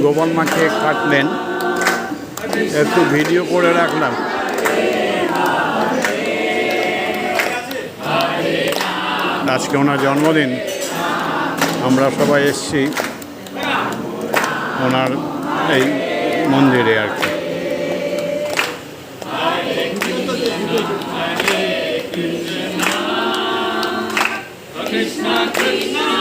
গোপাল মাকে কাটলেন, একটু ভিডিও করে রাখলাম। আজকে ওনার জন্মদিন, আমরা সবাই এসেছি ওনার এই মন্দিরে আর কি। Krishna Krishna